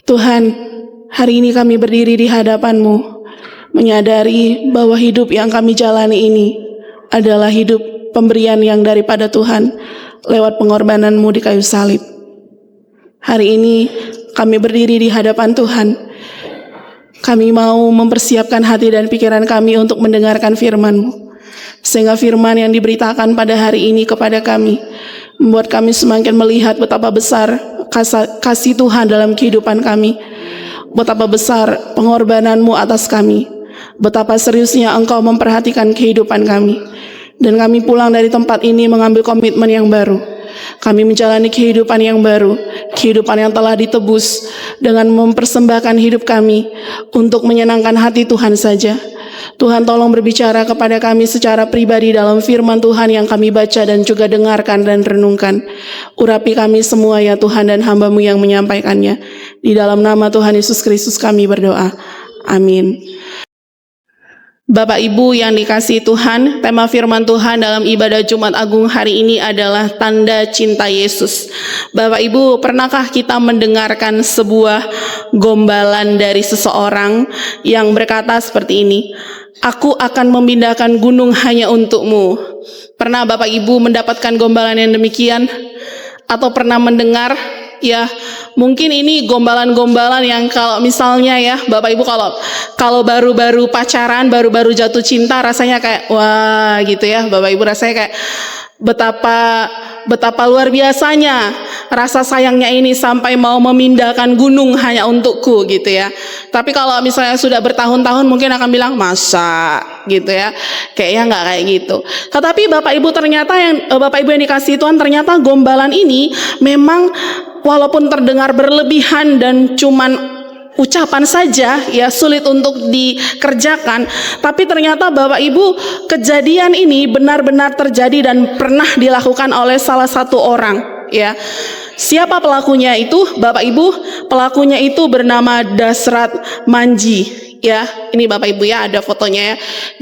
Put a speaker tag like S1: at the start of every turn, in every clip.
S1: Tuhan, hari ini kami berdiri di hadapan-Mu, menyadari bahwa hidup yang kami jalani ini adalah hidup pemberian yang daripada Tuhan lewat pengorbanan-Mu di kayu salib. Hari ini kami berdiri di hadapan Tuhan. Kami mau mempersiapkan hati dan pikiran kami untuk mendengarkan firman-Mu, sehingga firman yang diberitakan pada hari ini kepada kami membuat kami semakin melihat betapa besar kasih Tuhan dalam kehidupan kami, betapa besar pengorbanan-Mu atas kami, betapa seriusnya Engkau memperhatikan kehidupan kami. Dan kami pulang dari tempat ini mengambil komitmen yang baru. Kami menjalani kehidupan yang baru, kehidupan yang telah ditebus dengan mempersembahkan hidup kami untuk menyenangkan hati Tuhan saja. Tuhan, tolong berbicara kepada kami secara pribadi dalam firman Tuhan yang kami baca dan juga dengarkan dan renungkan. Urapi kami semua ya Tuhan, dan hamba-Mu yang menyampaikannya. Di dalam nama Tuhan Yesus Kristus kami berdoa. Amin. Bapak Ibu yang dikasihi Tuhan, tema firman Tuhan dalam ibadah Jumat Agung hari ini adalah tanda cinta Yesus. Bapak Ibu, pernahkah kita mendengarkan sebuah gombalan dari seseorang yang berkata seperti ini, "Aku akan memindahkan gunung hanya untukmu." Pernah Bapak Ibu mendapatkan gombalan yang demikian? Atau pernah mendengar? Ya, mungkin ini gombalan-gombalan yang kalau misalnya ya Bapak Ibu kalau baru-baru pacaran, baru-baru jatuh cinta, rasanya kayak wah gitu ya Bapak Ibu, rasanya kayak betapa luar biasanya rasa sayangnya ini sampai mau memindahkan gunung hanya untukku gitu ya. Tapi kalau misalnya sudah bertahun-tahun mungkin akan bilang masa gitu ya, kayaknya nggak kayak gitu. Tetapi Bapak Ibu Bapak Ibu yang dikasihi Tuhan, ternyata gombalan ini memang walaupun terdengar berlebihan dan cuman ucapan saja ya, sulit untuk dikerjakan, tapi ternyata Bapak Ibu kejadian ini benar-benar terjadi dan pernah dilakukan oleh salah satu orang ya. Siapa pelakunya itu? Bapak Ibu, pelakunya itu bernama Dasrat Manji ya. Ini Bapak Ibu ya, ada fotonya ya.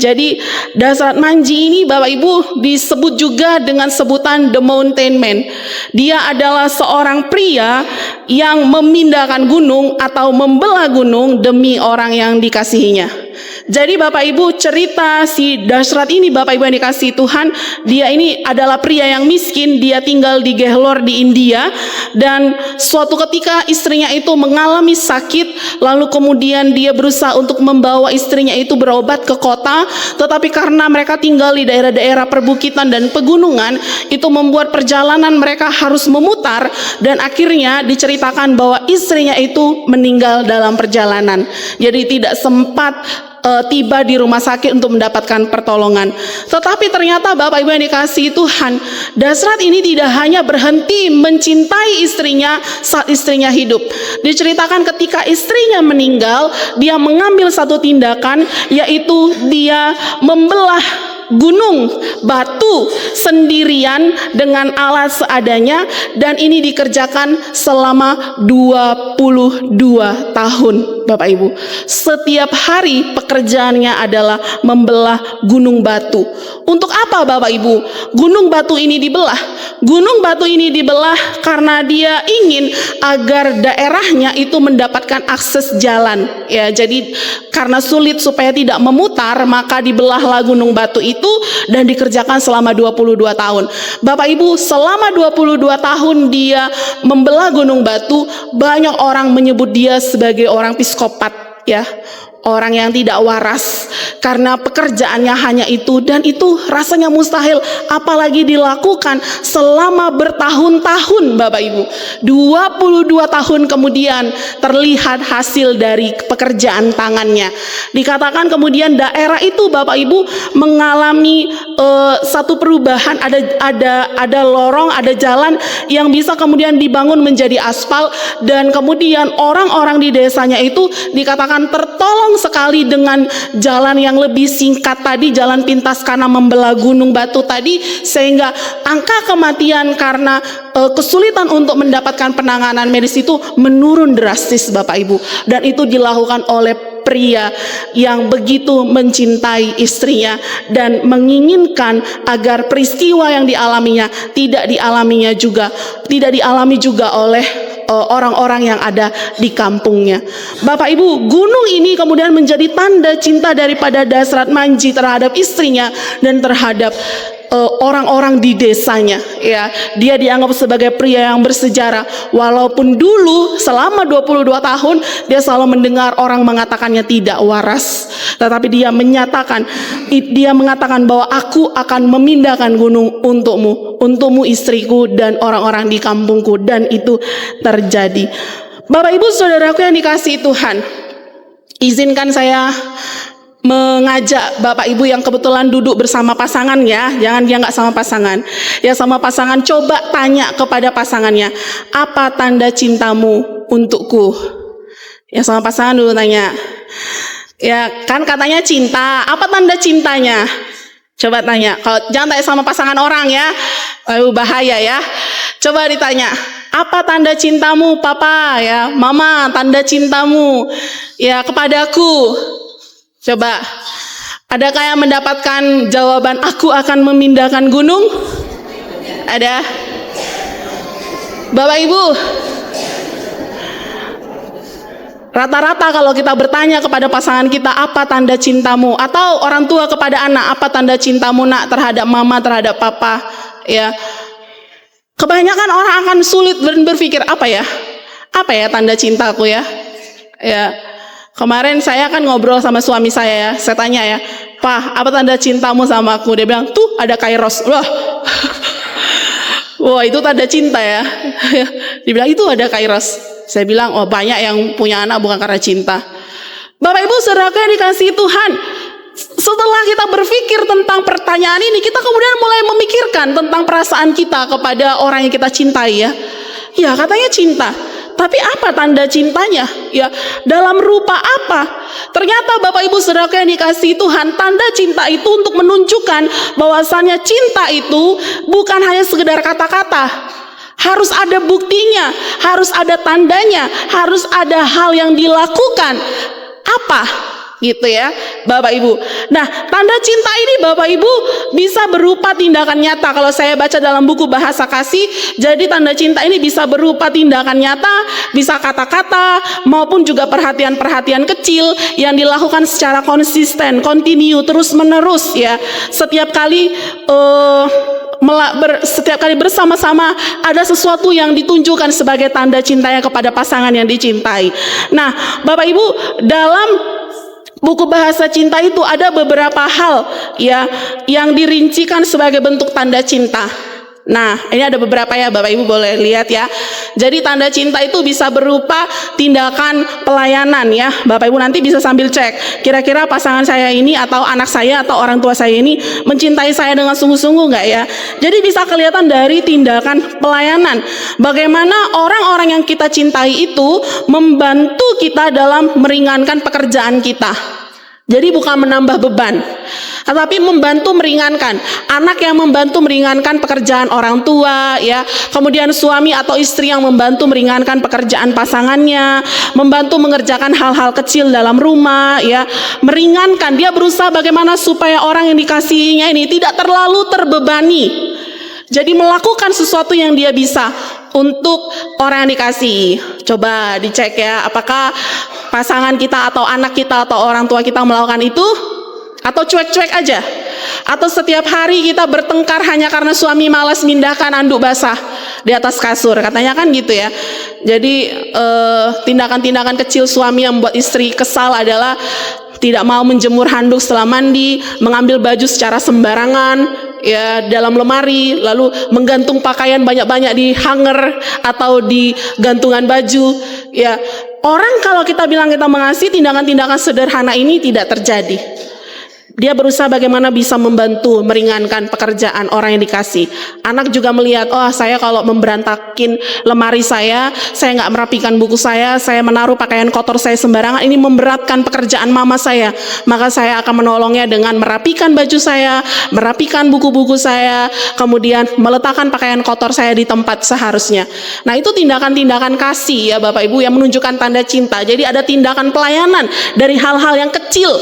S1: Jadi Dasrat Manji ini Bapak Ibu disebut juga dengan sebutan The Mountain Man. Dia adalah seorang pria yang memindahkan gunung atau membelah gunung demi orang yang dikasihinya. Jadi Bapak Ibu, cerita si Dasrat ini Bapak Ibu yang dikasihi Tuhan, dia ini adalah pria yang miskin, dia tinggal di Gehlor di India, dan suatu ketika istrinya itu mengalami sakit, lalu kemudian dia berusaha untuk membawa istrinya itu berobat ke kota, tetapi karena mereka tinggal di daerah-daerah perbukitan dan pegunungan, itu membuat perjalanan mereka harus memutar, dan akhirnya diceritakan bahwa istrinya itu meninggal dalam perjalanan. Jadi tidak sempat tiba di rumah sakit untuk mendapatkan pertolongan. Tetapi ternyata Bapak Ibu yang dikasihi Tuhan, Dasrat ini tidak hanya berhenti mencintai istrinya saat istrinya hidup. Diceritakan ketika istrinya meninggal, dia mengambil satu tindakan, yaitu dia membelah gunung batu sendirian dengan alat seadanya, dan ini dikerjakan selama 22 tahun Bapak Ibu. Setiap hari pekerjaannya adalah membelah gunung batu. Untuk apa Bapak Ibu gunung batu ini dibelah? Gunung batu ini dibelah karena dia ingin agar daerahnya itu mendapatkan akses jalan ya. Jadi karena sulit supaya tidak memutar, maka dibelahlah gunung batu itu dan dikerjakan selama 22 tahun. Bapak Ibu, selama 22 tahun dia membelah gunung batu, banyak orang menyebut dia sebagai orang psikopat ya. Orang yang tidak waras karena pekerjaannya hanya itu, dan itu rasanya mustahil apalagi dilakukan selama bertahun-tahun Bapak Ibu. 22 tahun kemudian terlihat hasil dari pekerjaan tangannya. Dikatakan kemudian daerah itu Bapak Ibu mengalami satu perubahan, ada lorong, ada jalan yang bisa kemudian dibangun menjadi aspal, dan kemudian orang-orang di desanya itu dikatakan tertolong sekali dengan jalan yang lebih singkat tadi, jalan pintas karena membelah gunung batu tadi, sehingga angka kematian karena kesulitan untuk mendapatkan penanganan medis itu menurun drastis Bapak Ibu. Dan itu dilakukan oleh pria yang begitu mencintai istrinya dan menginginkan agar peristiwa yang dialaminya tidak dialami juga oleh orang-orang yang ada di kampungnya. Bapak Ibu, gunung ini kemudian menjadi tanda cinta daripada Dasrat Manji terhadap istrinya dan terhadap orang-orang di desanya, ya. Dia dianggap sebagai pria yang bersejarah, walaupun dulu selama 22 tahun dia selalu mendengar orang mengatakannya tidak waras, tetapi dia mengatakan bahwa aku akan memindahkan gunung untukmu istriku dan orang-orang di kampungku, dan itu terjadi. Bapak Ibu saudaraku yang dikasihi Tuhan, izinkan saya mengajak Bapak Ibu yang kebetulan duduk bersama pasangan, ya, jangan dia nggak sama pasangan, ya sama pasangan, coba tanya kepada pasangannya, apa tanda cintamu untukku? Ya sama pasangan dulu tanya, ya kan katanya cinta, apa tanda cintanya? Coba tanya, kalau jangan tanya sama pasangan orang ya, bahaya ya. Coba ditanya, apa tanda cintamu papa, ya mama, tanda cintamu ya kepadaku? Coba, adakah yang mendapatkan jawaban aku akan memindahkan gunung? Ada? Bapak Ibu, rata-rata kalau kita bertanya kepada pasangan kita, apa tanda cintamu? Atau orang tua kepada anak, apa tanda cintamu nak terhadap mama, terhadap papa? Ya, kebanyakan orang akan sulit berpikir, apa ya tanda cintaku ya? Ya. Kemarin saya kan ngobrol sama suami saya, ya. Saya tanya ya, Pak, apa tanda cintamu sama aku? Dia bilang, tuh ada kairos. Wah, itu tanda cinta ya. Dia bilang, itu ada kairos. Saya bilang, oh banyak yang punya anak bukan karena cinta. Bapak Ibu saudaraku yang dikasihi Tuhan, setelah kita berpikir tentang pertanyaan ini, kita kemudian mulai memikirkan tentang perasaan kita kepada orang yang kita cintai, ya. Ya, katanya cinta. Tapi apa tanda cintanya? Ya, dalam rupa apa? Ternyata Bapak Ibu saudaraku yang dikasihi Tuhan, tanda cinta itu untuk menunjukkan bahwasannya cinta itu bukan hanya sekedar kata-kata. Harus ada buktinya, harus ada tandanya, harus ada hal yang dilakukan. Apa? Gitu ya Bapak Ibu. Nah, tanda cinta ini Bapak Ibu bisa berupa tindakan nyata. Kalau saya baca dalam buku Bahasa Kasih, jadi tanda cinta ini bisa berupa tindakan nyata, bisa kata-kata, maupun juga perhatian-perhatian kecil yang dilakukan secara konsisten, kontinu, terus menerus, ya. Setiap kali bersama-sama ada sesuatu yang ditunjukkan sebagai tanda cintanya kepada pasangan yang dicintai. Nah, Bapak Ibu, dalam buku Bahasa Cinta itu ada beberapa hal ya yang dirincikan sebagai bentuk tanda cinta. Nah, ini ada beberapa ya Bapak Ibu boleh lihat ya. Jadi tanda cinta itu bisa berupa tindakan pelayanan ya. Bapak Ibu nanti bisa sambil cek, kira-kira pasangan saya ini atau anak saya atau orang tua saya ini mencintai saya dengan sungguh-sungguh enggak ya. Jadi bisa kelihatan dari tindakan pelayanan. Bagaimana orang-orang yang kita cintai itu membantu kita dalam meringankan pekerjaan kita. Jadi bukan menambah beban, tetapi membantu meringankan. Anak yang membantu meringankan pekerjaan orang tua, ya. Kemudian suami atau istri yang membantu meringankan pekerjaan pasangannya, membantu mengerjakan hal-hal kecil dalam rumah, ya. Meringankan, dia berusaha bagaimana supaya orang yang dikasihinya ini tidak terlalu terbebani. Jadi melakukan sesuatu yang dia bisa untuk orang yang dikasihi. Coba dicek ya, apakah pasangan kita atau anak kita atau orang tua kita melakukan itu? Atau cuek-cuek aja? Atau setiap hari kita bertengkar hanya karena suami malas mindahkan anduk basah di atas kasur? Katanya kan gitu ya. Jadi tindakan-tindakan kecil suami yang membuat istri kesal adalah tidak mau menjemur handuk setelah mandi, mengambil baju secara sembarangan ya dalam lemari, lalu menggantung pakaian banyak-banyak di hanger atau di gantungan baju. Ya, orang kalau kita bilang kita mengasihi, tindakan-tindakan sederhana ini tidak terjadi. Dia berusaha bagaimana bisa membantu meringankan pekerjaan orang yang dikasih. Anak juga melihat, oh saya kalau memberantakin lemari saya nggak merapikan buku saya menaruh pakaian kotor saya sembarangan, ini memberatkan pekerjaan mama saya. Maka saya akan menolongnya dengan merapikan baju saya, merapikan buku-buku saya, kemudian meletakkan pakaian kotor saya di tempat seharusnya. Nah, itu tindakan-tindakan kasih ya Bapak Ibu yang menunjukkan tanda cinta. Jadi ada tindakan pelayanan dari hal-hal yang kecil,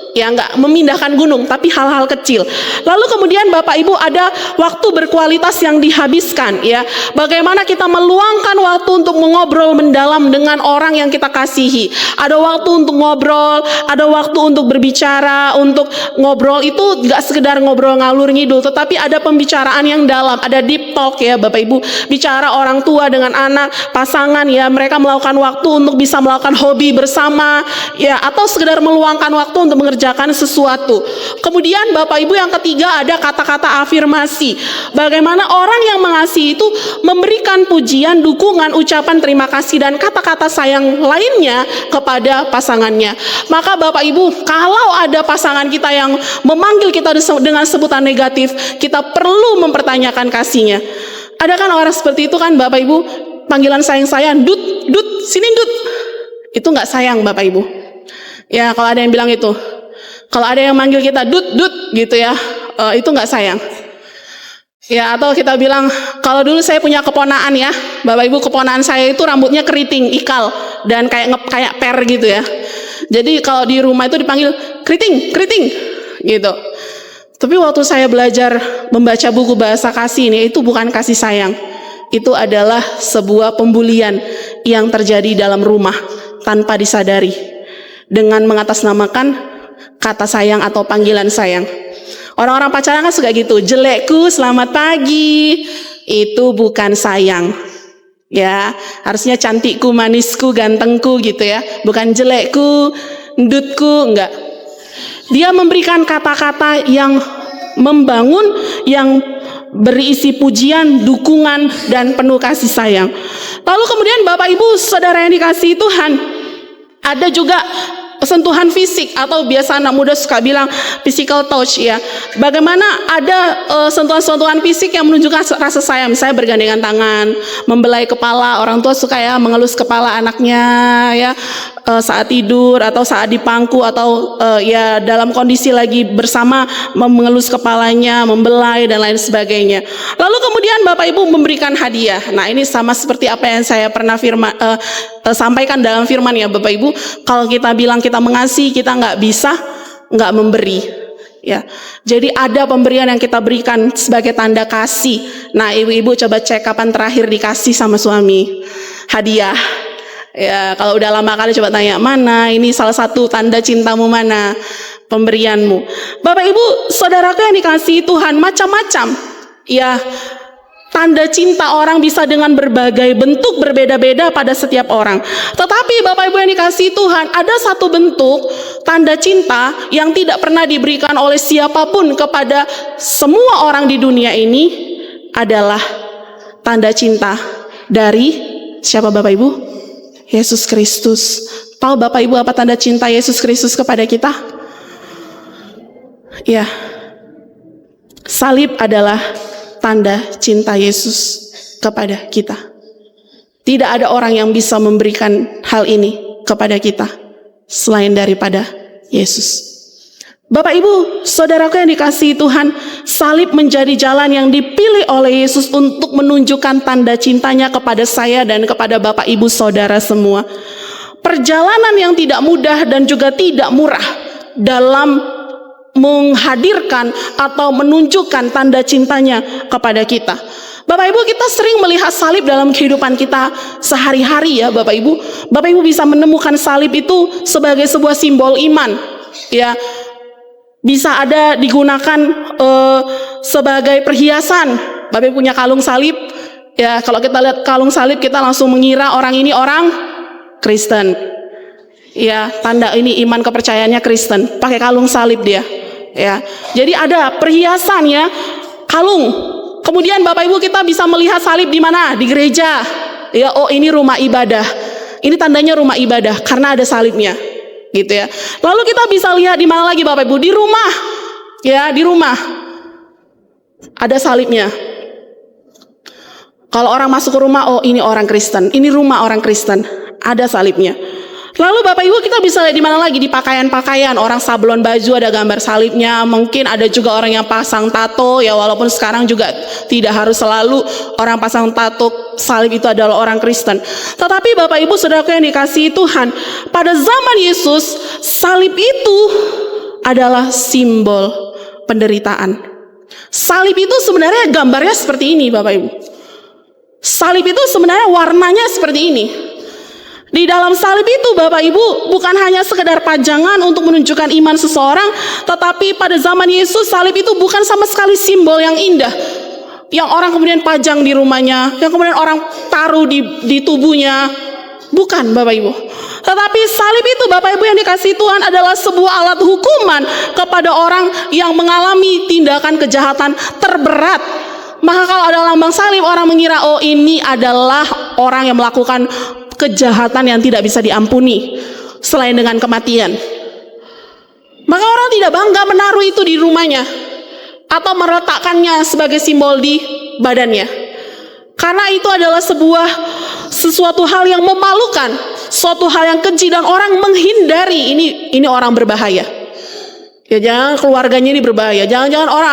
S1: ya nggak memindahkan gunung, tapi hal-hal kecil. Lalu kemudian Bapak Ibu ada waktu berkualitas yang dihabiskan ya. Bagaimana kita meluangkan waktu untuk mengobrol mendalam dengan orang yang kita kasihi. Ada waktu untuk ngobrol, ada waktu untuk berbicara. Untuk ngobrol itu gak sekedar ngobrol ngalur ngidul, tetapi ada pembicaraan yang dalam, ada deep talk ya Bapak Ibu. Bicara orang tua dengan anak, pasangan ya, mereka melakukan waktu untuk bisa melakukan hobi bersama ya, atau sekedar meluangkan waktu untuk mengerjakan sesuatu. Kemudian Bapak Ibu, yang ketiga ada kata-kata afirmasi. Bagaimana orang yang mengasihi itu memberikan pujian, dukungan, ucapan terima kasih dan kata-kata sayang lainnya kepada pasangannya. Maka Bapak Ibu, kalau ada pasangan kita yang memanggil kita dengan sebutan negatif, kita perlu mempertanyakan kasihnya. Ada kan orang seperti itu kan Bapak Ibu, panggilan sayang-sayang, dut, sini dut. Itu nggak sayang Bapak Ibu. Ya, kalau ada yang bilang itu. Kalau ada yang manggil kita dut gitu ya, itu nggak sayang. Ya, atau kita bilang, kalau dulu saya punya keponaan ya, Bapak Ibu, keponaan saya itu rambutnya keriting, ikal, dan kayak per gitu ya. Jadi kalau di rumah itu dipanggil keriting gitu. Tapi waktu saya belajar membaca buku bahasa kasih ini, itu bukan kasih sayang. Itu adalah sebuah pembulian yang terjadi dalam rumah tanpa disadari, dengan mengatasnamakan kata sayang atau panggilan sayang. Orang-orang pacaran kan suka gitu, jelekku selamat pagi, itu bukan sayang. Ya, harusnya cantikku, manisku, gantengku gitu ya, bukan jelekku, ndutku, enggak. Dia memberikan kata-kata yang membangun, yang berisi pujian, dukungan, dan penuh kasih sayang. Lalu kemudian Bapak Ibu Saudara yang dikasihi Tuhan, ada juga sentuhan fisik, atau biasa anak muda suka bilang physical touch ya. Bagaimana ada sentuhan-sentuhan fisik yang menunjukkan rasa sayang, misalnya bergandengan tangan, membelai kepala. Orang tua suka ya mengelus kepala anaknya ya, saat tidur atau saat di pangku, atau ya dalam kondisi lagi bersama, mengelus kepalanya, membelai dan lain sebagainya. Lalu kemudian Bapak Ibu memberikan hadiah. Nah, ini sama seperti apa yang saya pernah sampaikan dalam firman ya Bapak Ibu. Kalau kita bilang kita mengasihi, kita nggak bisa nggak memberi ya. Jadi ada pemberian yang kita berikan sebagai tanda kasih. Nah, ibu-ibu coba cek kapan terakhir dikasih sama suami hadiah ya. Kalau udah lama kali coba tanya, mana ini salah satu tanda cintamu, mana pemberianmu. Bapak Ibu Saudaraku yang dikasihi Tuhan, macam-macam ya. Tanda cinta orang bisa dengan berbagai bentuk berbeda-beda pada setiap orang. Tetapi Bapak Ibu yang dikasihi Tuhan, ada satu bentuk tanda cinta yang tidak pernah diberikan oleh siapapun kepada semua orang di dunia ini, adalah tanda cinta dari siapa Bapak Ibu? Yesus Kristus. Tahu Bapak Ibu apa tanda cinta Yesus Kristus kepada kita? Ya, salib adalah tanda cinta Yesus kepada kita. Tidak ada orang yang bisa memberikan hal ini kepada kita selain daripada Yesus. Bapak Ibu Saudaraku yang dikasihi Tuhan, salib menjadi jalan yang dipilih oleh Yesus untuk menunjukkan tanda cintanya kepada saya dan kepada Bapak Ibu Saudara semua. Perjalanan yang tidak mudah dan juga tidak murah dalam menghadirkan atau menunjukkan tanda cintanya kepada kita. Bapak Ibu, kita sering melihat salib dalam kehidupan kita sehari-hari ya Bapak Ibu. Bapak Ibu bisa menemukan salib itu sebagai sebuah simbol iman ya. Bisa ada digunakan sebagai perhiasan. Bapak Ibu punya kalung salib ya. Kalau kita lihat kalung salib, kita langsung mengira orang ini orang Kristen ya. Tanda ini iman, kepercayaannya Kristen, pakai kalung salib dia ya. Jadi ada perhiasan ya, kalung. Kemudian Bapak Ibu kita bisa melihat salib di mana? Di gereja ya. Oh, ini rumah ibadah, ini tandanya rumah ibadah karena ada salibnya gitu ya. Lalu kita bisa lihat di mana lagi Bapak Ibu? Di rumah ya, di rumah ada salibnya. Kalau orang masuk ke rumah, oh ini orang Kristen, ini rumah orang Kristen, ada salibnya. Lalu Bapak Ibu kita bisa lihat di mana lagi? Di pakaian-pakaian. Orang sablon baju ada gambar salibnya. Mungkin ada juga orang yang pasang tato ya, walaupun sekarang juga tidak harus selalu orang pasang tato salib itu adalah orang Kristen. Tetapi Bapak Ibu Saudaraku yang dikasihi Tuhan, pada zaman Yesus salib itu adalah simbol penderitaan. Salib itu sebenarnya gambarnya seperti ini Bapak Ibu. Salib itu sebenarnya warnanya seperti ini. Di dalam salib itu Bapak Ibu bukan hanya sekedar pajangan untuk menunjukkan iman seseorang, tetapi pada zaman Yesus salib itu bukan sama sekali simbol yang indah, yang orang kemudian pajang di rumahnya, yang kemudian orang taruh di tubuhnya. Bukan Bapak Ibu. Tetapi salib itu Bapak Ibu yang dikasihi Tuhan adalah sebuah alat hukuman kepada orang yang mengalami tindakan kejahatan terberat. Maka kalau ada lambang salib, orang mengira, oh ini adalah orang yang melakukan kejahatan yang tidak bisa diampuni selain dengan kematian. Maka orang tidak bangga menaruh itu di rumahnya atau meletakkannya sebagai simbol di badannya, karena itu adalah sesuatu hal yang memalukan, suatu hal yang keji, dan orang menghindari. Ini orang berbahaya. Ya, jangan keluarganya ini berbahaya. Jangan-jangan orang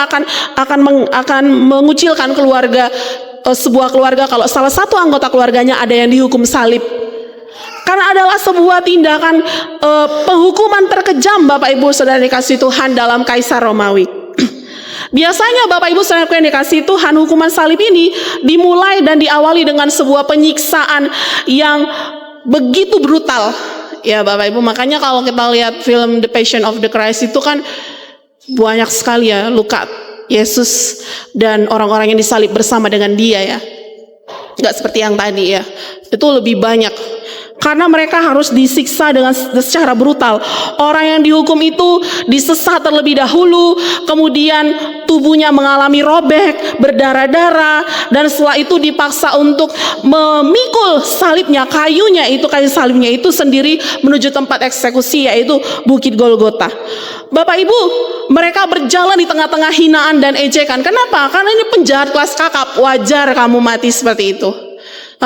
S1: akan mengucilkan keluarga, sebuah keluarga kalau salah satu anggota keluarganya ada yang dihukum salib. Karena adalah sebuah tindakan penghukuman terkejam Bapak Ibu Saudara dikasihi Tuhan dalam Kaisar Romawi. Biasanya Bapak Ibu Saudara yang dikasihi Tuhan, hukuman salib ini dimulai dan diawali dengan sebuah penyiksaan yang begitu brutal. Ya Bapak Ibu, makanya kalau kita lihat film The Passion of the Christ itu kan banyak sekali ya luka Yesus dan orang-orang yang disalib bersama dengan dia ya. Nggak seperti yang tadi ya, itu lebih banyak. Karena mereka harus disiksa secara brutal. Orang yang dihukum itu disesat terlebih dahulu, kemudian tubuhnya mengalami robek, berdarah-darah, dan setelah itu dipaksa untuk memikul salibnya, kayu salibnya itu sendiri menuju tempat eksekusi, yaitu Bukit Golgota. Bapak Ibu, mereka berjalan di tengah-tengah hinaan dan ejekan. Kenapa? Karena ini penjahat kelas kakap, wajar kamu mati seperti itu.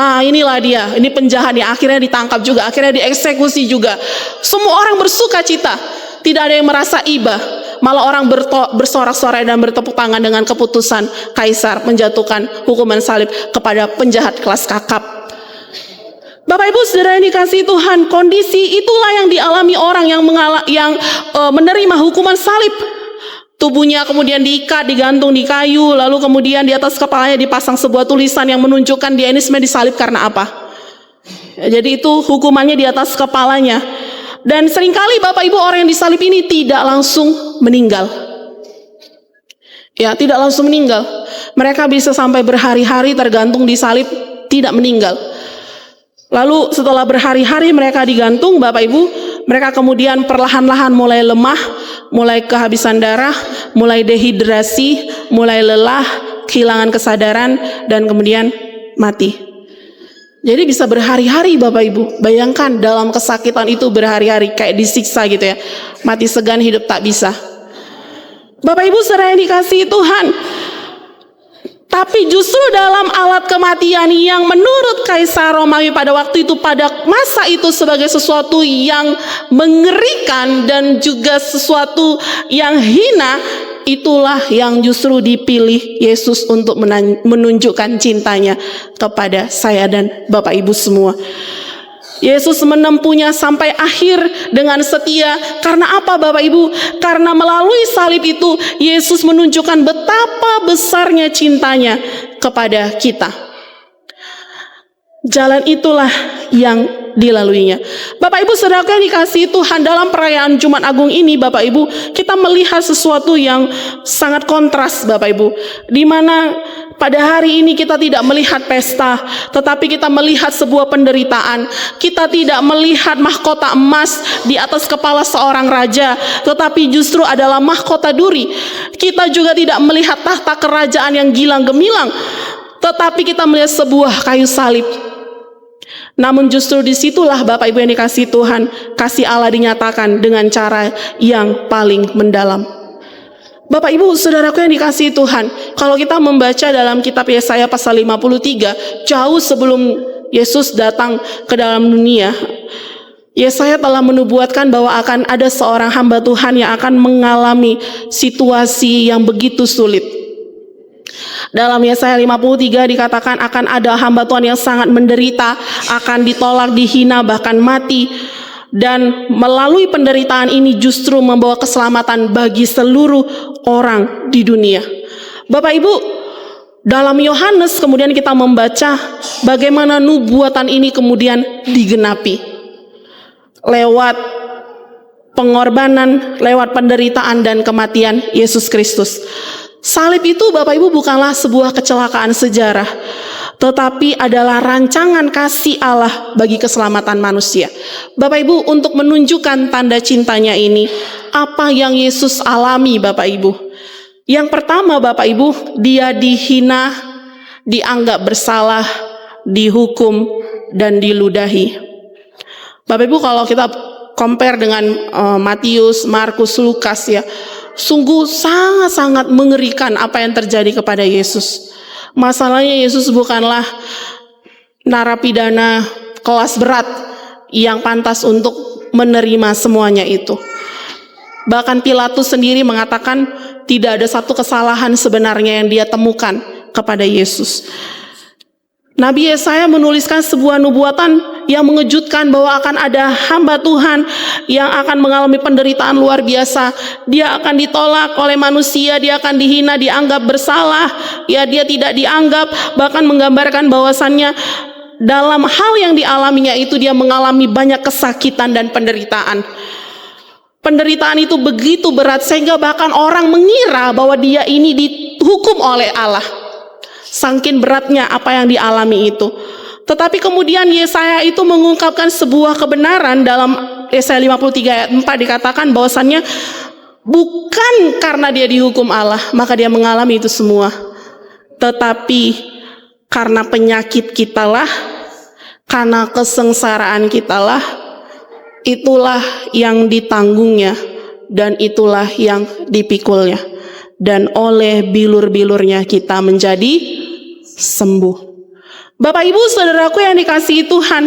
S1: Inilah dia, ini penjahat yang akhirnya ditangkap juga, akhirnya dieksekusi juga. Semua orang bersuka cita, tidak ada yang merasa iba, malah orang bersorak-sorai dan bertepuk tangan dengan keputusan Kaisar menjatuhkan hukuman salib kepada penjahat kelas kakap. Bapak Ibu Saudara yang dikasihi Tuhan, kondisi itulah yang dialami orang yang menerima hukuman salib. Tubuhnya kemudian diikat, digantung di kayu, lalu kemudian di atas kepalanya dipasang sebuah tulisan yang menunjukkan dia ini sebenarnya disalib karena apa. Jadi itu hukumannya di atas kepalanya. Dan seringkali Bapak Ibu orang yang disalib ini tidak langsung meninggal. Ya, tidak langsung meninggal. Mereka bisa sampai berhari-hari tergantung di salib, tidak meninggal. Lalu setelah berhari-hari mereka digantung Bapak Ibu, mereka kemudian perlahan-lahan mulai lemah, mulai kehabisan darah, mulai dehidrasi, mulai lelah, kehilangan kesadaran, dan kemudian mati. Jadi bisa berhari-hari Bapak Ibu. Bayangkan dalam kesakitan itu berhari-hari, kayak disiksa gitu ya. Mati segan, hidup tak bisa. Bapak Ibu saudara yang dikasihi Tuhan, tapi justru dalam alat kematian yang menurut Kaisar Romawi pada waktu itu, pada masa itu sebagai sesuatu yang mengerikan dan juga sesuatu yang hina, itulah yang justru dipilih Yesus untuk menunjukkan cintanya kepada saya dan Bapak Ibu semua. Yesus menempuhnya sampai akhir dengan setia. Karena apa Bapak Ibu? Karena melalui salib itu Yesus menunjukkan betapa besarnya cintanya kepada kita. Jalan itulah yang dilaluinya. Bapak Ibu saudara yang dikasihi Tuhan, dalam perayaan Jumat Agung ini Bapak Ibu, kita melihat sesuatu yang sangat kontras Bapak Ibu, di mana pada hari ini kita tidak melihat pesta, tetapi kita melihat sebuah penderitaan. Kita tidak melihat mahkota emas di atas kepala seorang raja, tetapi justru adalah mahkota duri. Kita juga tidak melihat tahta kerajaan yang gilang gemilang, tetapi kita melihat sebuah kayu salib. Namun justru disitulah Bapak Ibu yang dikasihi Tuhan, kasih Allah dinyatakan dengan cara yang paling mendalam. Bapak Ibu saudaraku yang dikasihi Tuhan, kalau kita membaca dalam kitab Yesaya pasal 53, jauh sebelum Yesus datang ke dalam dunia, Yesaya telah menubuatkan bahwa akan ada seorang hamba Tuhan yang akan mengalami situasi yang begitu sulit. Dalam Yesaya 53 dikatakan akan ada hamba Tuhan yang sangat menderita, akan ditolak, dihina, bahkan mati. Dan melalui penderitaan ini justru membawa keselamatan bagi seluruh orang di dunia. Bapak Ibu, Dalam Yohanes kemudian kita membaca bagaimana nubuatan ini kemudian digenapi lewat pengorbanan, lewat penderitaan dan kematian Yesus Kristus. Salib itu Bapak Ibu bukanlah sebuah kecelakaan sejarah, tetapi adalah rancangan kasih Allah bagi keselamatan manusia. Bapak Ibu, untuk menunjukkan tanda cintanya ini, apa yang Yesus alami Bapak Ibu? Yang pertama Bapak Ibu, dia dihina, dianggap bersalah, dihukum, dan diludahi. Bapak Ibu, kalau kita compare dengan Matius, Markus, Lukas ya, sungguh sangat-sangat mengerikan apa yang terjadi kepada Yesus. Masalahnya Yesus bukanlah narapidana kelas berat yang pantas untuk menerima semuanya itu. Bahkan Pilatus sendiri mengatakan tidak ada satu kesalahan sebenarnya yang dia temukan kepada Yesus. Nabi Yesaya menuliskan sebuah nubuatan yang mengejutkan bahwa akan ada hamba Tuhan yang akan mengalami penderitaan luar biasa. Dia akan ditolak oleh manusia, dia akan dihina, dianggap bersalah, ya dia tidak dianggap, bahkan menggambarkan bahwasannya dalam hal yang dialaminya itu dia mengalami banyak kesakitan dan penderitaan. Penderitaan itu begitu berat sehingga bahkan orang mengira bahwa dia ini dihukum oleh Allah. Saking beratnya apa yang dialami itu. Tetapi kemudian Yesaya itu mengungkapkan sebuah kebenaran dalam Yesaya 53 ayat 4 dikatakan bahwasannya bukan karena dia dihukum Allah maka dia mengalami itu semua. Tetapi karena penyakit kitalah, karena kesengsaraan kitalah, itulah yang ditanggungnya dan itulah yang dipikulnya. Dan oleh bilur-bilurnya kita menjadi sembuh. Bapak Ibu saudaraku yang dikasihi Tuhan,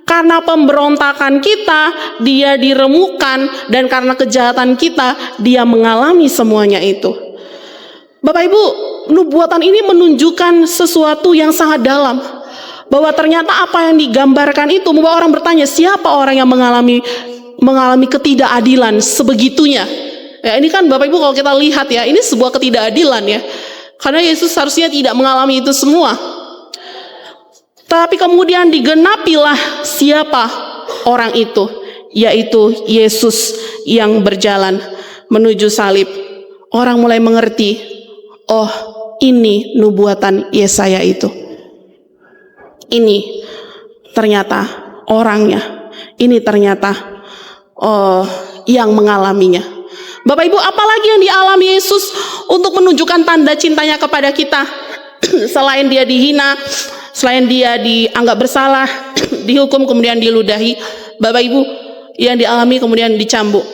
S1: karena pemberontakan kita dia diremukkan, dan karena kejahatan kita dia mengalami semuanya itu. Bapak Ibu, nubuatan ini menunjukkan sesuatu yang sangat dalam, bahwa ternyata apa yang digambarkan itu membuat orang bertanya, siapa orang yang mengalami ketidakadilan sebegitunya. Ya, ini kan Bapak Ibu kalau kita lihat ya, ini sebuah ketidakadilan ya. Karena Yesus harusnya tidak mengalami itu semua. Tapi kemudian digenapilah siapa orang itu, yaitu Yesus yang berjalan menuju salib. Orang mulai mengerti, oh ini nubuatan Yesaya itu. Ini ternyata orangnya, ini ternyata yang mengalaminya. Bapak Ibu, apalagi yang dialami Yesus untuk menunjukkan tanda cintanya kepada kita? Selain dia dihina, selain dia dianggap bersalah, dihukum kemudian diludahi, Bapak Ibu, yang dialami kemudian dicambuk.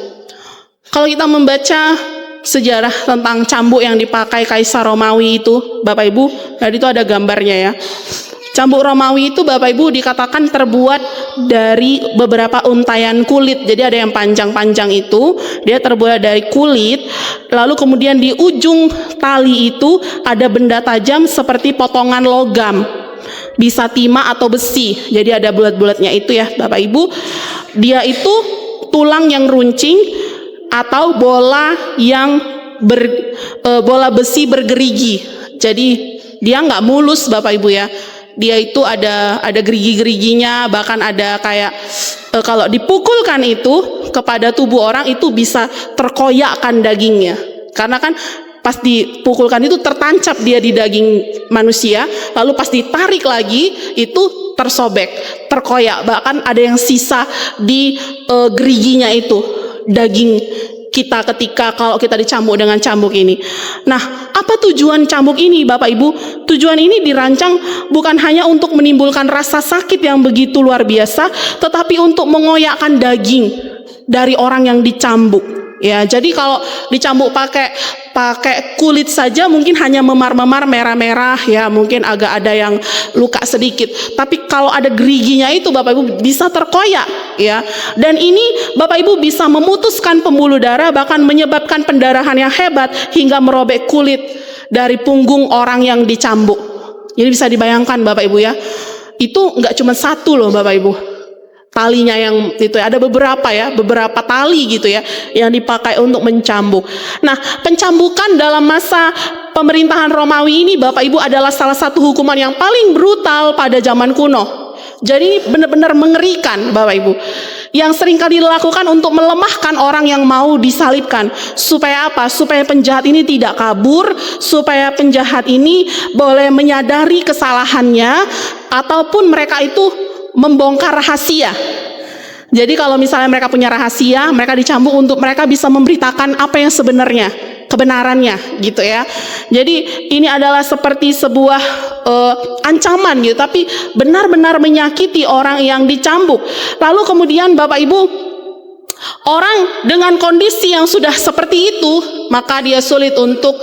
S1: Kalau kita membaca sejarah tentang cambuk yang dipakai Kaisar Romawi itu, Bapak Ibu, tadi itu ada gambarnya ya. Cambuk Romawi itu Bapak Ibu dikatakan terbuat dari beberapa untayan kulit. Jadi ada yang panjang-panjang itu, dia terbuat dari kulit. Lalu kemudian di ujung tali itu ada benda tajam seperti potongan logam. Bisa timah atau besi. Jadi ada bulat-bulatnya itu ya Bapak Ibu. Dia itu tulang yang runcing atau bola yang bola besi bergerigi. Jadi dia nggak mulus Bapak Ibu ya. Dia itu ada gerigi-geriginya, bahkan ada kayak kalau dipukulkan itu kepada tubuh orang itu bisa terkoyakkan dagingnya. Karena kan pas dipukulkan itu tertancap dia di daging manusia, lalu pas ditarik lagi itu tersobek, terkoyak, bahkan ada yang sisa di geriginya itu, daging kita ketika kalau kita dicambuk dengan cambuk ini. Nah, apa tujuan cambuk ini Bapak Ibu? Tujuan ini dirancang bukan hanya untuk menimbulkan rasa sakit yang begitu luar biasa, tetapi untuk mengoyakkan daging dari orang yang dicambuk. Ya, jadi kalau dicambuk pakai kulit saja mungkin hanya memar-memar merah-merah ya, mungkin agak ada yang luka sedikit. Tapi kalau ada geriginya itu Bapak Ibu bisa terkoyak ya. Dan ini Bapak Ibu bisa memutuskan pembuluh darah, bahkan menyebabkan pendarahan yang hebat hingga merobek kulit dari punggung orang yang dicambuk. Jadi bisa dibayangkan Bapak Ibu ya. Itu enggak cuma satu loh Bapak Ibu. talinya yang itu ya, ada beberapa tali gitu ya yang dipakai untuk mencambuk. Nah, pencambukan dalam masa pemerintahan Romawi ini Bapak Ibu adalah salah satu hukuman yang paling brutal pada zaman kuno. Jadi benar-benar mengerikan Bapak Ibu, yang seringkali dilakukan untuk melemahkan orang yang mau disalibkan. Supaya apa? Supaya penjahat ini tidak kabur, supaya penjahat ini boleh menyadari kesalahannya, ataupun mereka itu membongkar rahasia. Jadi kalau misalnya mereka punya rahasia, mereka dicambuk untuk mereka bisa memberitakan apa yang sebenarnya, kebenarannya gitu ya. Jadi ini adalah seperti sebuah ancaman gitu, tapi benar-benar menyakiti orang yang dicambuk. Lalu kemudian Bapak Ibu, orang dengan kondisi yang sudah seperti itu, maka dia sulit untuk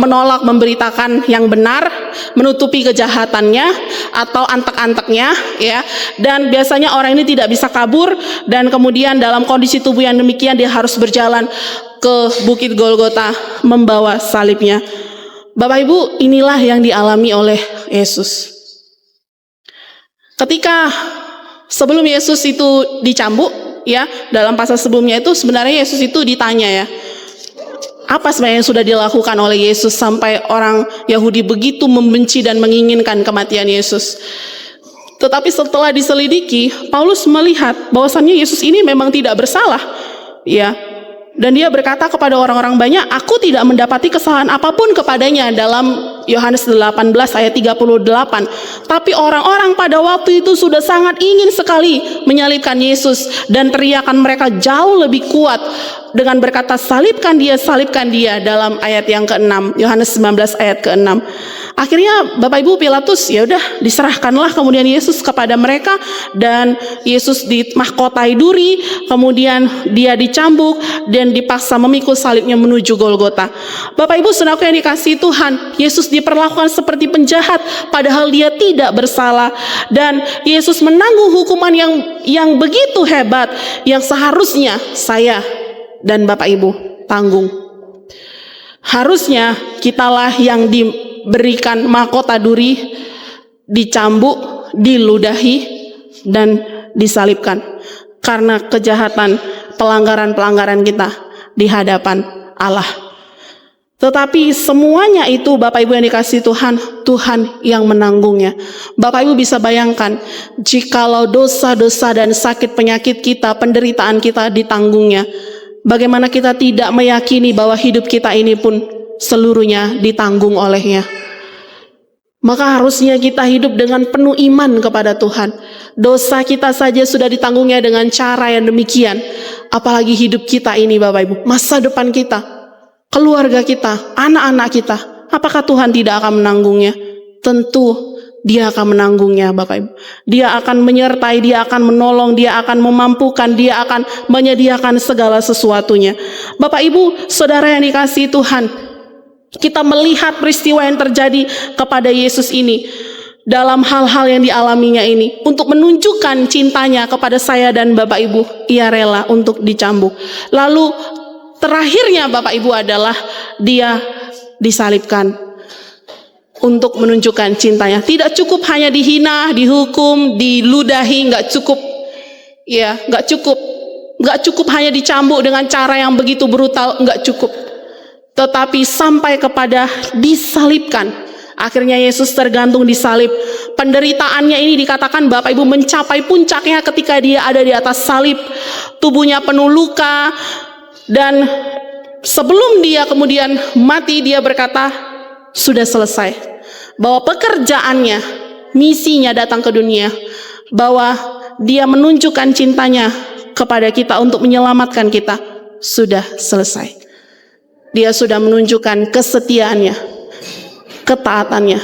S1: menolak memberitakan yang benar, menutupi kejahatannya atau antek-anteknya ya. Dan biasanya orang ini tidak bisa kabur, dan kemudian dalam kondisi tubuh yang demikian dia harus berjalan ke Bukit Golgota membawa salibnya. Bapak Ibu, inilah yang dialami oleh Yesus. Ketika sebelum Yesus itu dicambuk ya, dalam pasal sebelumnya itu sebenarnya Yesus itu ditanya ya, apa sebenarnya yang sudah dilakukan oleh Yesus sampai orang Yahudi begitu membenci dan menginginkan kematian Yesus. Tetapi setelah diselidiki, Paulus melihat bahwasannya Yesus ini memang tidak bersalah ya. Dan dia berkata kepada orang-orang banyak, aku tidak mendapati kesalahan apapun kepadanya, dalam Yohanes 18 ayat 38. Tapi orang-orang pada waktu itu sudah sangat ingin sekali menyalibkan Yesus, dan teriakan mereka jauh lebih kuat dengan berkata, salibkan dia, dalam ayat yang ke-6, Yohanes 19 ayat ke-6. Akhirnya Bapak Ibu, Pilatus ya udah diserahkanlah kemudian Yesus kepada mereka, dan Yesus dimahkotai duri, kemudian dia dicambuk dan dipaksa memikul salibnya menuju Golgota. Bapak Ibu saudaraku yang dikasihi Tuhan, Yesus diperlakukan seperti penjahat padahal dia tidak bersalah, dan Yesus menanggung hukuman yang begitu hebat yang seharusnya saya dan Bapak Ibu tanggung. Harusnya kitalah yang diberikan mahkota duri, dicambuk, diludahi, dan disalibkan karena kejahatan, pelanggaran-pelanggaran kita di hadapan Allah. Tetapi semuanya itu Bapak Ibu yang dikasihi Tuhan, Tuhan yang menanggungnya. Bapak Ibu bisa bayangkan, jikalau dosa-dosa dan sakit penyakit kita, penderitaan kita ditanggungnya, bagaimana kita tidak meyakini bahwa hidup kita ini pun seluruhnya ditanggung olehnya. Maka harusnya kita hidup dengan penuh iman kepada Tuhan. Dosa kita saja sudah ditanggungnya dengan cara yang demikian, apalagi hidup kita ini Bapak Ibu, masa depan kita, keluarga kita, anak-anak kita. Apakah Tuhan tidak akan menanggungnya? Tentu Dia akan menanggungnya Bapak Ibu. Dia akan menyertai, Dia akan menolong, Dia akan memampukan, Dia akan menyediakan segala sesuatunya. Bapak Ibu saudara yang dikasihi Tuhan, kita melihat peristiwa yang terjadi kepada Yesus ini, dalam hal-hal yang dialaminya ini, untuk menunjukkan cintanya kepada saya dan Bapak Ibu, Ia rela untuk dicambuk. Lalu terakhirnya Bapak Ibu adalah Dia disalibkan untuk menunjukkan cintanya. Tidak cukup hanya dihina, dihukum, diludahi, nggak cukup. Ya, nggak cukup. Nggak cukup hanya dicambuk dengan cara yang begitu brutal, nggak cukup. Tetapi sampai kepada disalibkan. Akhirnya Yesus tergantung di salib. Penderitaannya ini dikatakan Bapak Ibu mencapai puncaknya ketika Dia ada di atas salib. Tubuhnya penuh luka, dan sebelum Dia kemudian mati, Dia berkata, sudah selesai. Bahwa pekerjaannya, misinya datang ke dunia, bahwa Dia menunjukkan cintanya kepada kita untuk menyelamatkan kita, sudah selesai. Dia sudah menunjukkan kesetiaannya, ketaatannya,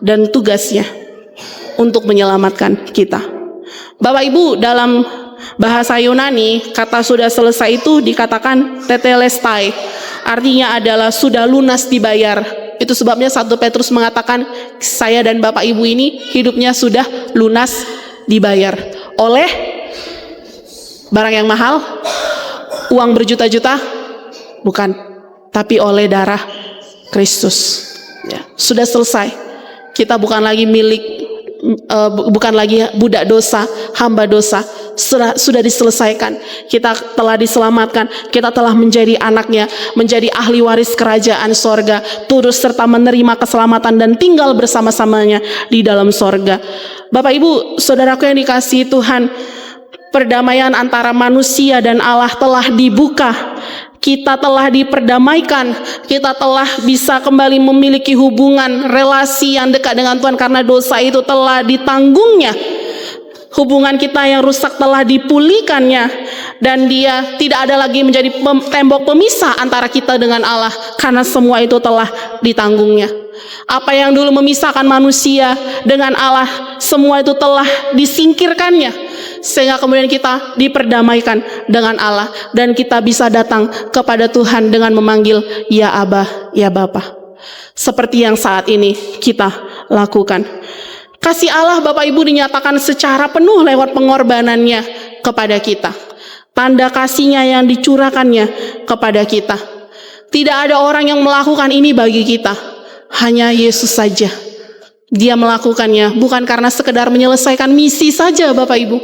S1: dan tugasnya untuk menyelamatkan kita. Bapak Ibu, dalam bahasa Yunani, kata sudah selesai itu dikatakan tetelestai. Artinya adalah sudah lunas dibayar. Itu sebabnya 1 Petrus mengatakan, saya dan Bapak Ibu ini hidupnya sudah lunas dibayar. Oleh barang yang mahal, uang berjuta-juta? Bukan. Tapi oleh darah Kristus ya, sudah selesai. Kita bukan lagi milik bukan lagi budak dosa, hamba dosa, sudah diselesaikan. Kita telah diselamatkan, kita telah menjadi anaknya, menjadi ahli waris kerajaan sorga, turut serta menerima keselamatan dan tinggal bersama-samanya di dalam sorga. Bapak Ibu, saudaraku yang dikasihi Tuhan, perdamaian antara manusia dan Allah telah dibuka. Kita telah diperdamaikan, kita telah bisa kembali memiliki hubungan relasi yang dekat dengan Tuhan karena dosa itu telah ditanggungnya. Hubungan kita yang rusak telah dipulihkannya, dan dia tidak ada lagi menjadi tembok pemisah antara kita dengan Allah karena semua itu telah ditanggungnya. Apa yang dulu memisahkan manusia dengan Allah, semua itu telah disingkirkannya, sehingga kemudian kita diperdamaikan dengan Allah dan kita bisa datang kepada Tuhan dengan memanggil ya Abah, ya Bapa, seperti yang saat ini kita lakukan. Kasih Allah Bapak Ibu dinyatakan secara penuh lewat pengorbanannya kepada kita, tanda kasihnya yang dicurahkannya kepada kita. Tidak ada orang yang melakukan ini bagi kita, hanya Yesus saja. Dia melakukannya bukan karena sekedar menyelesaikan misi saja Bapak Ibu,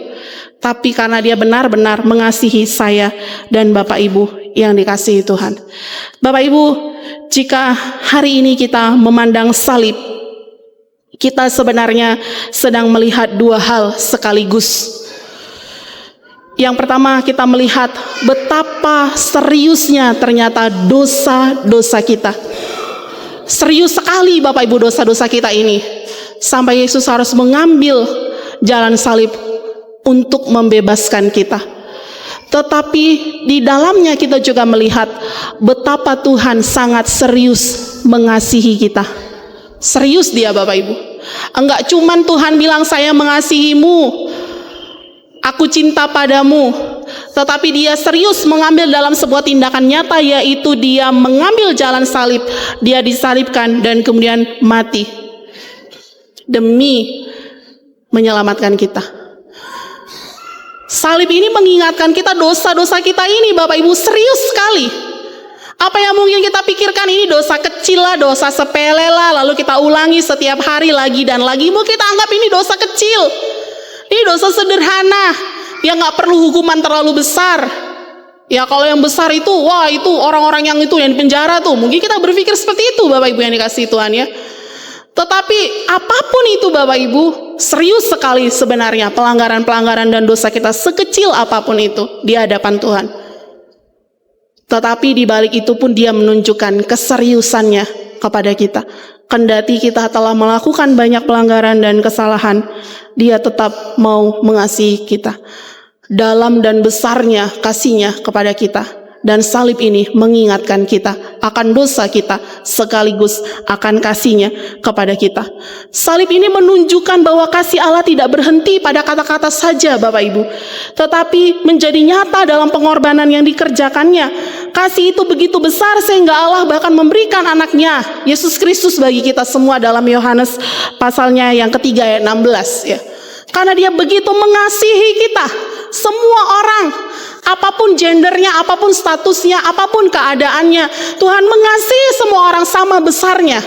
S1: tapi karena dia benar-benar mengasihi saya dan Bapak Ibu yang dikasihi Tuhan. Bapak Ibu, jika hari ini kita memandang salib, kita sebenarnya sedang melihat dua hal sekaligus. Yang pertama, kita melihat betapa seriusnya ternyata dosa-dosa kita. Serius sekali Bapak Ibu dosa-dosa kita ini, sampai Yesus harus mengambil jalan salib untuk membebaskan kita. Tetapi di dalamnya kita juga melihat betapa Tuhan sangat serius mengasihi kita. Serius dia Bapak Ibu. Enggak cuman Tuhan bilang saya mengasihimu, aku cinta padamu, tetapi dia serius mengambil dalam sebuah tindakan nyata, yaitu dia mengambil jalan salib. Dia disalibkan dan kemudian mati demi menyelamatkan kita. Salib ini mengingatkan kita dosa-dosa kita ini Bapak Ibu, serius sekali. Apa yang mungkin kita pikirkan ini dosa kecil lah, dosa sepele lah, lalu kita ulangi setiap hari lagi dan lagi, mau kita anggap ini dosa kecil, ini dosa sederhana yang gak perlu hukuman terlalu besar. Ya kalau yang besar itu, wah itu orang-orang yang itu yang di penjara tuh, mungkin kita berpikir seperti itu Bapak Ibu yang dikasihi Tuhan ya. Tetapi apapun itu Bapak Ibu, serius sekali sebenarnya pelanggaran-pelanggaran dan dosa kita, sekecil apapun itu di hadapan Tuhan. Tetapi di balik itu pun dia menunjukkan keseriusannya kepada kita. Kendati kita telah melakukan banyak pelanggaran dan kesalahan, dia tetap mau mengasihi kita. Dalam dan besarnya kasihnya kepada kita. Dan salib ini mengingatkan kita akan dosa kita sekaligus akan kasihnya kepada kita. Salib ini menunjukkan bahwa kasih Allah tidak berhenti pada kata-kata saja Bapak Ibu, tetapi menjadi nyata dalam pengorbanan yang dikerjakannya. Kasih itu begitu besar sehingga Allah bahkan memberikan anaknya Yesus Kristus bagi kita semua dalam Yohanes pasalnya yang ketiga ayat 16 ya. Karena dia begitu mengasihi kita, semua orang, apapun gendernya, apapun statusnya, apapun keadaannya, Tuhan mengasihi semua orang sama besarnya.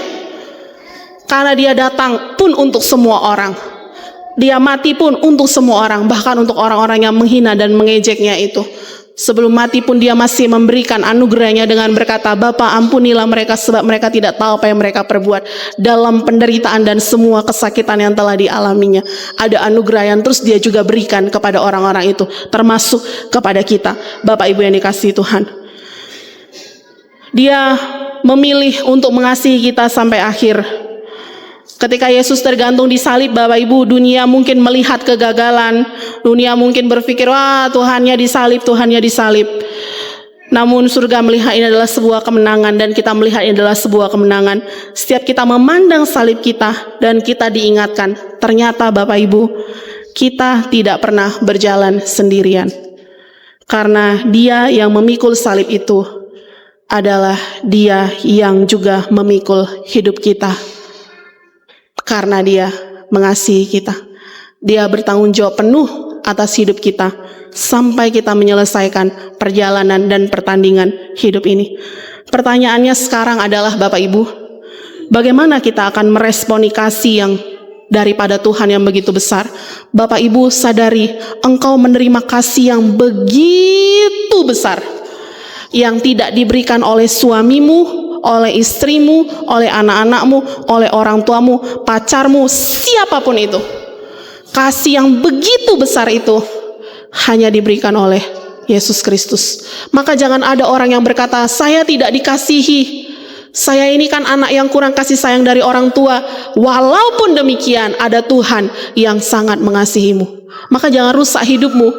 S1: Karena dia datang pun untuk semua orang, dia mati pun untuk semua orang, bahkan untuk orang-orang yang menghina dan mengejeknya itu. Sebelum mati pun dia masih memberikan anugerahnya dengan berkata, Bapa ampunilah mereka sebab mereka tidak tahu apa yang mereka perbuat. Dalam penderitaan dan semua kesakitan yang telah dialaminya, ada anugerah yang terus dia juga berikan kepada orang-orang itu, termasuk kepada kita Bapak Ibu yang dikasihi Tuhan. Dia memilih untuk mengasihi kita sampai akhir. Ketika Yesus tergantung di salib Bapak Ibu, dunia mungkin melihat kegagalan, dunia mungkin berpikir, wah Tuhannya disalib, Tuhannya disalib. Namun surga melihat ini adalah sebuah kemenangan, dan kita melihat ini adalah sebuah kemenangan. Setiap kita memandang salib kita dan kita diingatkan, ternyata Bapak Ibu, kita tidak pernah berjalan sendirian. Karena dia yang memikul salib itu adalah dia yang juga memikul hidup kita. Karena dia mengasihi kita, dia bertanggung jawab penuh atas hidup kita sampai kita menyelesaikan perjalanan dan pertandingan hidup ini. Pertanyaannya sekarang adalah Bapak Ibu, bagaimana kita akan meresponi kasih yang daripada Tuhan yang begitu besar. Bapak Ibu sadari, engkau menerima kasih yang begitu besar, yang tidak diberikan oleh suamimu, oleh istrimu, oleh anak-anakmu, oleh orang tuamu, pacarmu, siapapun itu. Kasih yang begitu besar itu hanya diberikan oleh Yesus Kristus. Maka jangan ada orang yang berkata, saya tidak dikasihi, saya ini kan anak yang kurang kasih sayang dari orang tua. Walaupun demikian, ada Tuhan yang sangat mengasihimu. Maka jangan rusak hidupmu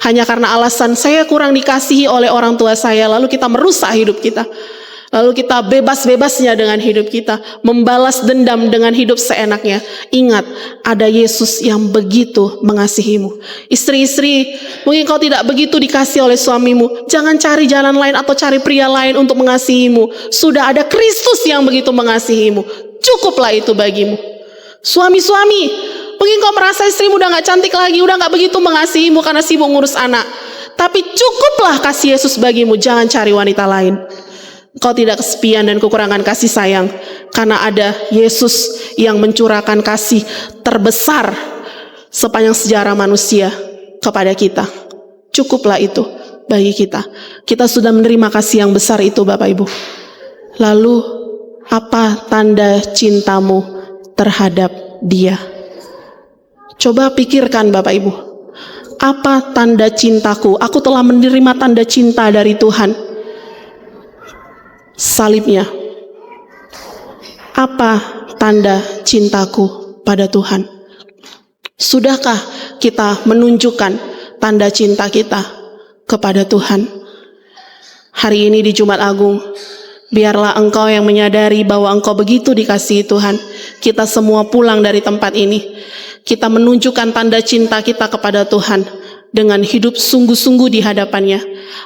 S1: hanya karena alasan saya kurang dikasihi oleh orang tua saya, lalu kita merusak hidup kita. Lalu kita bebas-bebasnya dengan hidup kita, membalas dendam dengan hidup seenaknya. Ingat, ada Yesus yang begitu mengasihimu. Istri-istri, mungkin kau tidak begitu dikasih oleh suamimu. Jangan cari jalan lain atau cari pria lain untuk mengasihimu. Sudah ada Kristus yang begitu mengasihimu. Cukuplah itu bagimu. Suami-suami, mungkin kau merasa istrimu udah gak cantik lagi, udah gak begitu mengasihimu karena sibuk ngurus anak. Tapi cukuplah kasih Yesus bagimu, jangan cari wanita lain. Kau tidak kesepian dan kekurangan kasih sayang, karena ada Yesus yang mencurahkan kasih terbesar sepanjang sejarah manusia kepada kita. Cukuplah itu bagi kita. Kita sudah menerima kasih yang besar itu, Bapak Ibu. Lalu apa tanda cintamu terhadap Dia? Coba pikirkan, Bapak Ibu. Apa tanda cintaku? Aku telah menerima tanda cinta dari Tuhan. Salibnya. Apa tanda cintaku pada Tuhan? Sudahkah kita menunjukkan tanda cinta kita kepada Tuhan? Hari ini di Jumat Agung, biarlah engkau yang menyadari bahwa engkau begitu dikasihi Tuhan. Kita semua pulang dari tempat ini, kita menunjukkan tanda cinta kita kepada Tuhan dengan hidup sungguh-sungguh di hadapannya,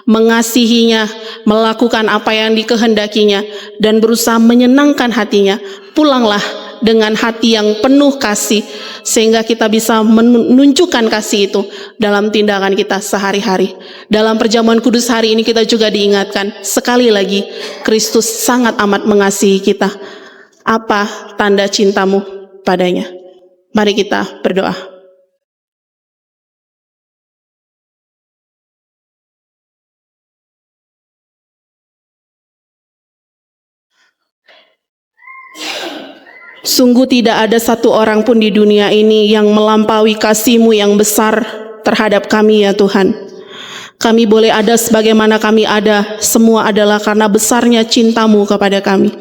S1: mengasihinya, melakukan apa yang dikehendakinya, dan berusaha menyenangkan hatinya. Pulanglah dengan hati yang penuh kasih, sehingga kita bisa menunjukkan kasih itu dalam tindakan kita sehari-hari. Dalam perjamuan kudus hari ini kita juga diingatkan, sekali lagi, Kristus sangat amat mengasihi kita. Apa tanda cintamu padanya? Mari kita berdoa. Sungguh tidak ada satu orang pun di dunia ini yang melampaui kasih-Mu yang besar terhadap kami, ya Tuhan. Kami boleh ada sebagaimana kami ada, semua adalah karena besarnya cinta-Mu kepada kami.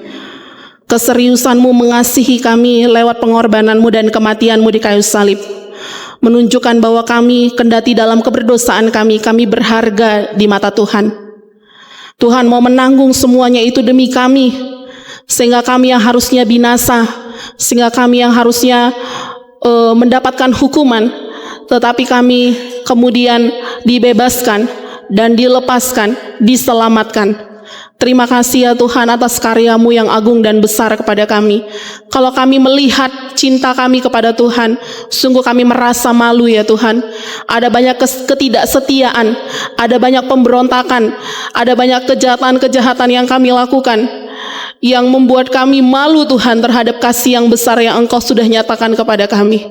S1: Keseriusan-Mu mengasihi kami lewat pengorbanan-Mu dan kematian-Mu di kayu salib, menunjukkan bahwa kami, kendati dalam keberdosaan kami berharga di mata Tuhan. Tuhan mau menanggung semuanya itu demi kami, sehingga kami yang harusnya binasa, sehingga kami yang harusnya mendapatkan hukuman, tetapi kami kemudian dibebaskan dan dilepaskan, diselamatkan. Terima kasih ya Tuhan atas karya-Mu yang agung dan besar kepada kami. Kalau kami melihat cinta kami kepada Tuhan, sungguh kami merasa malu ya Tuhan. Ada banyak ketidaksetiaan, ada banyak pemberontakan, ada banyak kejahatan-kejahatan yang kami lakukan, yang membuat kami malu Tuhan terhadap kasih yang besar yang Engkau sudah nyatakan kepada kami.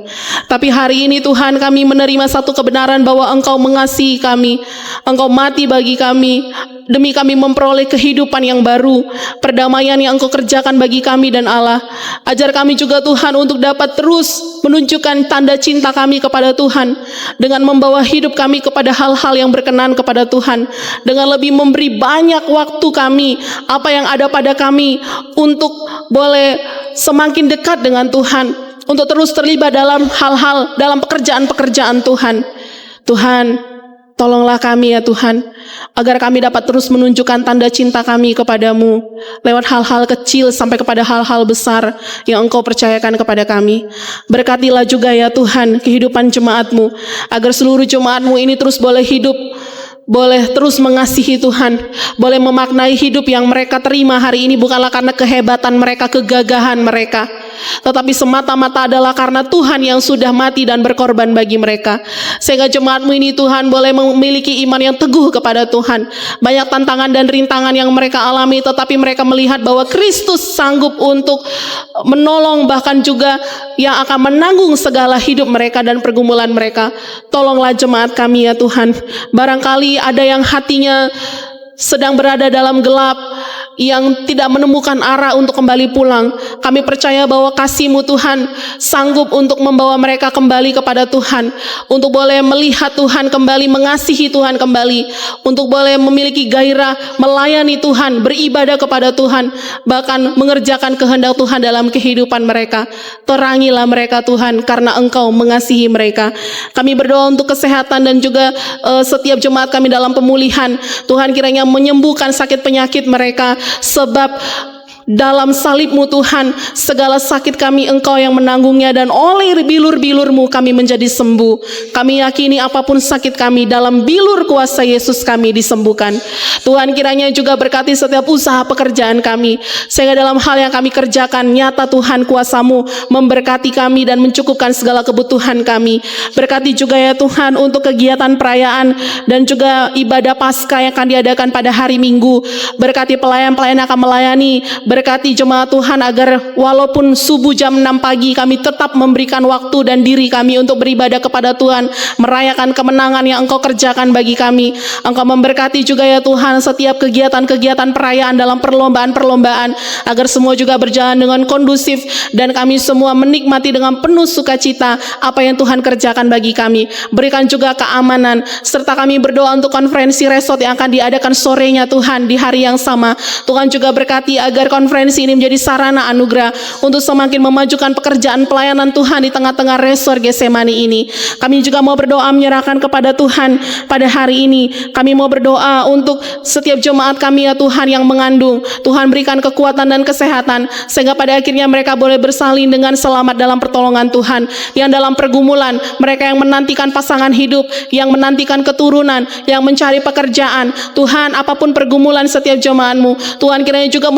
S1: Tapi hari ini Tuhan, kami menerima satu kebenaran bahwa Engkau mengasihi kami, Engkau mati bagi kami, demi kami memperoleh kehidupan yang baru, perdamaian yang Engkau kerjakan bagi kami dan Allah. Ajar kami juga Tuhan untuk dapat terus menunjukkan tanda cinta kami kepada Tuhan, dengan membawa hidup kami kepada hal-hal yang berkenan kepada Tuhan, dengan lebih memberi banyak waktu kami, apa yang ada pada kami, untuk boleh semakin dekat dengan Tuhan, untuk terus terlibat dalam hal-hal, dalam pekerjaan-pekerjaan Tuhan. Tuhan, tolonglah kami ya Tuhan, agar kami dapat terus menunjukkan tanda cinta kami kepadamu lewat hal-hal kecil sampai kepada hal-hal besar yang Engkau percayakan kepada kami. Berkatilah juga ya Tuhan kehidupan jemaat-Mu, agar seluruh jemaat-Mu ini terus boleh hidup, boleh terus mengasihi Tuhan, boleh memaknai hidup yang mereka terima hari ini bukanlah karena kehebatan mereka, kegagahan mereka, tetapi semata-mata adalah karena Tuhan yang sudah mati dan berkorban bagi mereka. Sehingga jemaat-Mu ini Tuhan boleh memiliki iman yang teguh kepada Tuhan. Banyak tantangan dan rintangan yang mereka alami, tetapi mereka melihat bahwa Kristus sanggup untuk menolong, bahkan juga yang akan menanggung segala hidup mereka dan pergumulan mereka. Tolonglah jemaat kami ya Tuhan. Barangkali ada yang hatinya sedang berada dalam gelap, yang tidak menemukan arah untuk kembali pulang. Kami percaya bahwa kasih-Mu Tuhan sanggup untuk membawa mereka kembali kepada Tuhan, untuk boleh melihat Tuhan kembali, mengasihi Tuhan kembali, untuk boleh memiliki gairah melayani Tuhan, beribadah kepada Tuhan, bahkan mengerjakan kehendak Tuhan dalam kehidupan mereka. Terangilah mereka Tuhan, karena Engkau mengasihi mereka. Kami berdoa untuk kesehatan dan juga setiap jemaat kami dalam pemulihan. Tuhan kiranya menyembuhkan sakit penyakit mereka, sebab dalam salib-Mu Tuhan, segala sakit kami Engkau yang menanggungnya, dan oleh bilur-bilur-Mu kami menjadi sembuh. Kami yakini apapun sakit kami, dalam bilur kuasa Yesus kami disembuhkan. Tuhan kiranya juga berkati setiap usaha pekerjaan kami, sehingga dalam hal yang kami kerjakan, nyata Tuhan kuasa-Mu memberkati kami dan mencukupkan segala kebutuhan kami. Berkati juga ya Tuhan untuk kegiatan perayaan dan juga ibadah Paskah yang akan diadakan pada hari Minggu. Berkati pelayan-pelayan yang akan melayani. Berkati jemaat Tuhan agar walaupun subuh jam 6 pagi kami tetap memberikan waktu dan diri kami untuk beribadah kepada Tuhan, merayakan kemenangan yang Engkau kerjakan bagi kami. Engkau memberkati juga ya Tuhan setiap kegiatan-kegiatan perayaan dalam perlombaan-perlombaan, agar semua juga berjalan dengan kondusif dan kami semua menikmati dengan penuh sukacita apa yang Tuhan kerjakan bagi kami. Berikan juga keamanan, serta kami berdoa untuk konferensi resort yang akan diadakan sorenya Tuhan di hari yang sama. Tuhan juga berkati agar konferensi ini menjadi sarana anugerah untuk semakin memajukan pekerjaan pelayanan Tuhan di tengah-tengah resor Getsemani ini. Kami juga mau berdoa menyerahkan kepada Tuhan pada hari ini. Kami mau berdoa untuk setiap jemaat kami ya Tuhan yang mengandung. Tuhan berikan kekuatan dan kesehatan, sehingga pada akhirnya mereka boleh bersalin dengan selamat dalam pertolongan Tuhan. Yang dalam pergumulan, mereka yang menantikan pasangan hidup, yang menantikan keturunan, yang mencari pekerjaan. Tuhan, apapun pergumulan setiap jemaat-Mu, Tuhan kiranya juga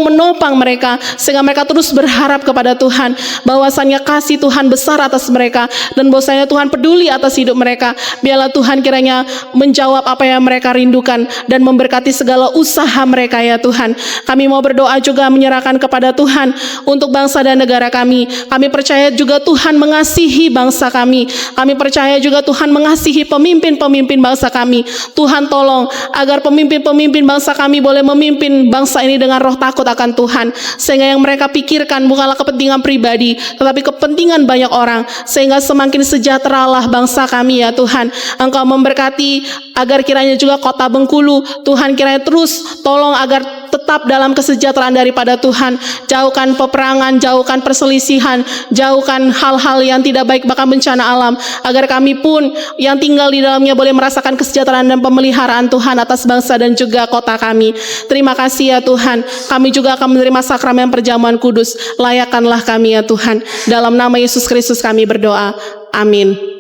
S1: menopang mereka, sehingga mereka terus berharap kepada Tuhan, bahwasannya kasih Tuhan besar atas mereka, dan bahwasanya Tuhan peduli atas hidup mereka. Biarlah Tuhan kiranya menjawab apa yang mereka rindukan dan memberkati segala usaha mereka ya Tuhan. Kami mau berdoa juga menyerahkan kepada Tuhan untuk bangsa dan negara kami. Kami percaya juga Tuhan mengasihi bangsa kami. Kami percaya juga Tuhan mengasihi pemimpin-pemimpin bangsa kami. Tuhan tolong agar pemimpin-pemimpin bangsa kami boleh memimpin bangsa ini dengan roh takut akan Tuhan, sehingga yang mereka pikirkan bukanlah kepentingan pribadi, tetapi kepentingan banyak orang, sehingga semakin sejahteralah bangsa kami ya Tuhan. Engkau memberkati agar kiranya juga kota Bengkulu, Tuhan kiranya terus tolong agar tetap dalam kesejahteraan daripada Tuhan. Jauhkan peperangan, jauhkan perselisihan, jauhkan hal-hal yang tidak baik, bahkan bencana alam, agar kami pun yang tinggal di dalamnya boleh merasakan kesejahteraan dan pemeliharaan Tuhan atas bangsa dan juga kota kami. Terima kasih ya Tuhan. Kami juga akan menerima sakramen perjamuan kudus. Layakkanlah kami ya Tuhan. Dalam nama Yesus Kristus kami berdoa. Amin.